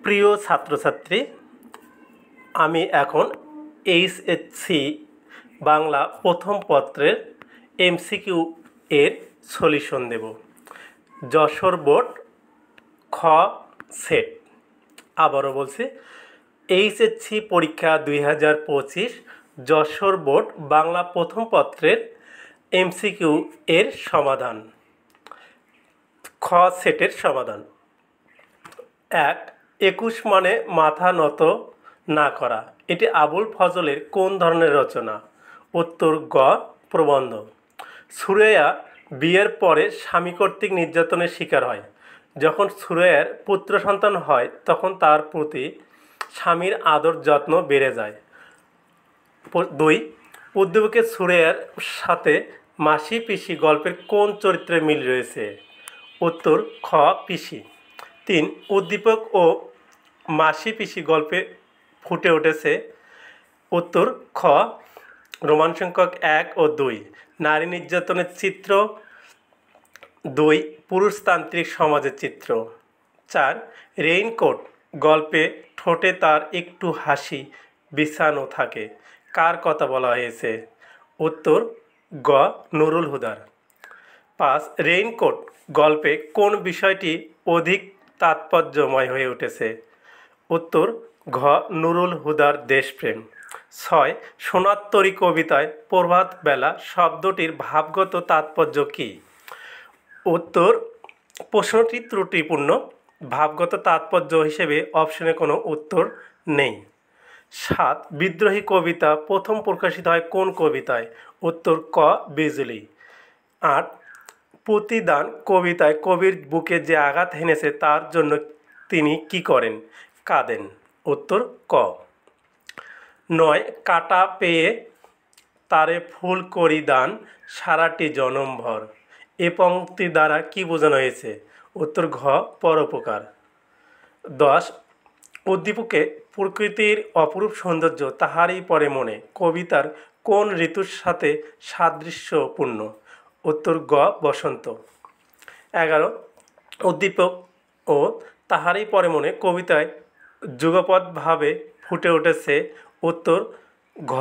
প্রিয় ছাত্রছাত্রী, আমি এখন এইচএসসি বাংলা প্রথম পত্রের এমসিকিউ এর সলিউশন দেব। যশোর বোর্ড খ সেট। আবারও বলছি, এইচএসসি পরীক্ষা 2025 যশোর বোর্ড বাংলা প্রথম পত্রের এমসিকিউ এর সমাধান। খ সেটের সমাধান। 1, 21 মানে মাথা নত না করা। এটি আবুল ফজলের কোন ধরনের রচনা? উত্তর গ প্রবন্ধ। সুরাইয়া বিয়ের পরে স্বামী কর্তৃক নির্যাতনের শিকার হয়। যখন সুরাইয়ার পুত্র সন্তান হয় তখন তার প্রতি স্বামীর আদর যত্ন বেড়ে যায়। 2, উদ্দীপকের সুরাইয়ার সাথে মাসি পিসি গল্পের কোন চরিত্রের মিল রয়েছে? উত্তর খ পিসি। 3, উদ্দীপক ও মাসি পিসি গল্পে ফুটে উঠেছে। উত্তর খ রোমান সংখ্যক 1 ও 2, নারী নির্যাতনের চিত্র। 2, পুরুষতান্ত্রিক সমাজের চিত্র। 4, রেইনকোট গল্পে ঠোঁটে তার একটু হাসি বিছানো থাকে। কার কথা বলা হয়েছে? উত্তর গ নুরুল হুদার। 5, রেইনকোট গল্পে কোন বিষয়টি অধিক তাৎপর্যময় হয়ে উঠেছে? উত্তর ঘ নুরুল হুদার দেশপ্রেম। 6, সোনার তরী কবিতায় প্রভাত বেলা শব্দটির ভাবগত তাৎপর্য কী? উত্তর প্রশ্নটি ত্রুটিপূর্ণ। ভাবগত তাৎপর্য হিসেবে অপশনে কোনো উত্তর নেই। 7, বিদ্রোহী কবিতা প্রথম প্রকাশিত হয় কোন কবিতায়? উত্তর ক বিজলি। 8, প্রতিদান কবিতায় কবির বুকে যে আঘাত হেনেছে তার জন্য তিনি কি করেন? কাঁদেন। উত্তর ক। 9, কাটা পেয়ে তারে ফুল করি দান সারাটি জনমভর। এ পংক্তি দ্বারা কি বোঝানো হয়েছে? উত্তর ঘ পরোপকার। 10, উদ্দীপকে প্রকৃতির অপরূপ সৌন্দর্য তাহারই পরে মনে কবিতার কোন ঋতুর সাথে সাদৃশ্যপূর্ণ? উত্তর গ বসন্ত। 11, উদ্দীপক ও তাহারই পরে মনে কবিতায় যুগপৎভাবে ফুটে উঠেছে। উত্তর ঘ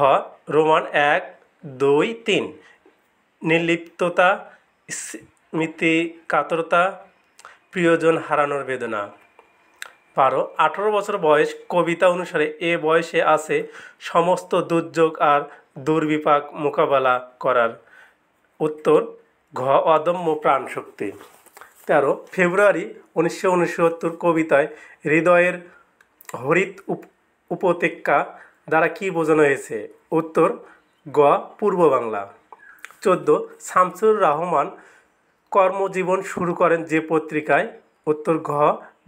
রোমান 1, 2, 3, নির্লিপ্ততা, স্মৃতি কাতরতা, প্রিয়জন হারানোর বেদনা। 12, 18 বছর বয়স কবিতা অনুসারে এ বয়সে আছে সমস্ত দুর্যোগ আর দুর্বিপাক মোকাবেলা করার। উত্তর ঘ অদম্য প্রাণশক্তি। 13, ফেব্রুয়ারি 1969 কবিতায় হৃদয়ের হরিত উপত্যকা দ্বারা কি বোঝানো হয়েছে? উত্তর গ পূর্ব বাংলা। 14, শামসুর রহমান কর্মজীবন শুরু করেন যে পত্রিকায়? উত্তর ঘ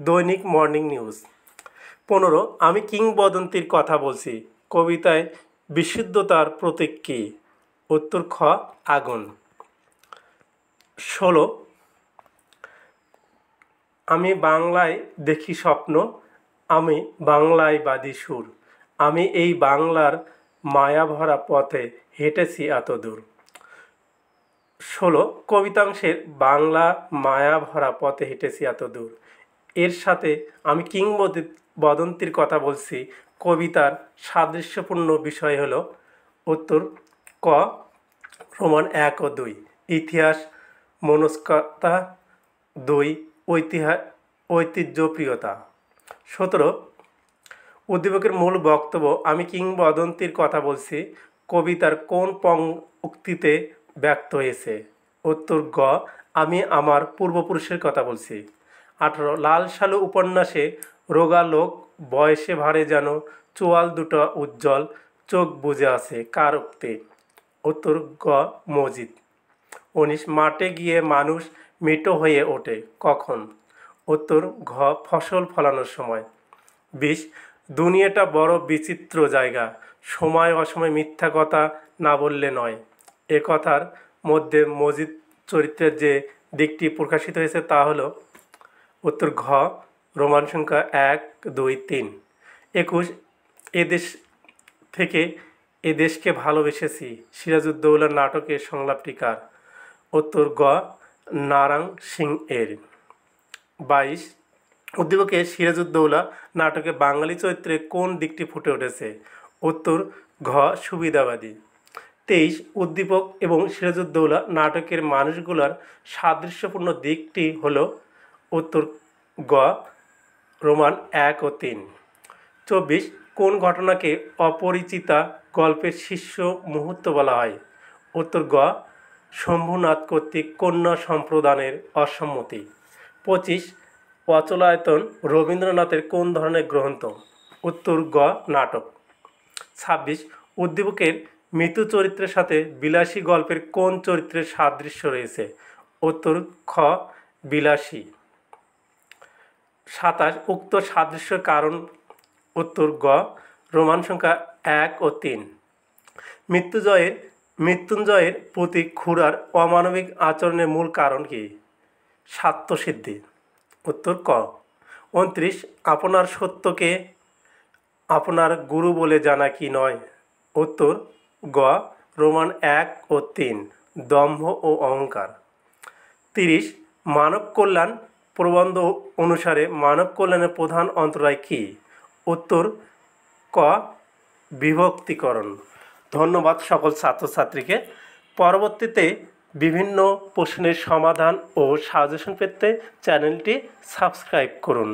দৈনিক মর্নিং নিউজ। 15, আমি কিংবদন্তির কথা বলছি কবিতায় বিশুদ্ধতার প্রতীক কী? উত্তর খ আগুন। 16, আমি বাংলায় দেখি স্বপ্ন, আমি বাংলায় বাঁধি সুর, আমি এই বাংলার মায়াভরা পথে হেঁটেছি এত দূর। 16, কবিতাংশের বাংলা মায়াভরা পথে হেঁটেছি এত দূর এর সাথে আমি কিংবদন্তির কথা বলছি কবিতার সাদৃশ্যপূর্ণ বিষয় হলো। উত্তর ক রোমান 1 ও 2, ইতিহাস মনস্কতা, 2 ঐতিহ্যপ্রিয়তা। 17, উদ্দীপকের মূল বক্তব্য আমি কিংবদন্তির কথা বলছি কবিতার কোন পংক্তিতে ব্যক্ত হয়েছে? উত্তর গ আমি আমার পূর্বপুরুষের কথা বলছি। 18, লাল সালু উপন্যাসে রোগা লোক বয়সে ভারে যেন চোয়াল দুটো উজ্জ্বল চোখ বুজে আছে কার উক্তি? উত্তর গ মজিদ। 19, মাঠে গিয়ে মানুষ মৃত হয়ে ওঠে কখন? উত্তর ঘ ফসল ফলানোর সময়। 20, দুনিয়াটা বড় বিচিত্র জায়গা, সময় অসময় মিথ্যা কথা না বললে নয়। এ কথার মধ্যে মজিদ চরিত্রের যে দিকটি প্রকাশিত হয়েছে তা হলো। উত্তর ঘ রোমান সংখ্যা 1, 2, 3। 21, এদেশ থেকে এদেশকে ভালোবেসেছি সিরাজউদ্দৌলার নাটকের সংলাপটি কার? উত্তর গ নারায়ণ সিং এর। 22, উদ্দীপকে সিরাজউদ্দৌলা নাটকে বাঙালি চরিত্রে কোন দিকটি ফুটে উঠেছে? উত্তর ঘ সুবিধাবাদী। 23 উদ্দীপক এবং সিরাজউদ্দৌলা নাটকের মানুষগুলোর সাদৃশ্যপূর্ণ দিকটি হলো? উত্তর গ রোমান 1 ও 3। 24 কোন ঘটনাকে অপরিচিতা গল্পের শীর্ষ মুহূর্ত বলা হয়? উত্তর গ শম্ভুনাথ কর্তৃক কন্যা সম্প্রদানের অসম্মতি। 25 অচলায়তন রবীন্দ্রনাথের কোন ধরনের গ্রন্থ? উত্তর গ নাটক। 26 উদ্দীপকের মৃত্যু চরিত্রের সাথে বিলাসী গল্পের কোন চরিত্রের সাদৃশ্য রয়েছে? উত্তর খ বিলাসী। 27 উক্ত সাদৃশ্যের কারণ? উত্তর গ রোমান সংখ্যা 1 ও 3। মৃত্যুঞ্জয়ের প্রতি খুড়ার অমানবিক আচরণের মূল কারণ কি? স্বার্থসিদ্ধি। উত্তর ক। 29 আপনার সত্যকে আপনার গুরু বলে জানা কি নয়? উত্তর গ রোমান 1 ও 3 দম্ভ ও অহংকার। 30 মানব কল্যাণ প্রবন্ধ অনুসারে মানব কল্যাণের প্রধান অন্তরায় কি? উত্তর ক বিভক্তিকরণ। ধন্যবাদ সকল ছাত্রছাত্রীকে। পরবর্তীতে বিভিন্ন প্রশ্নের সমাধান ও সাজেশন পেতে চ্যানেলটি সাবস্ক্রাইব করুন।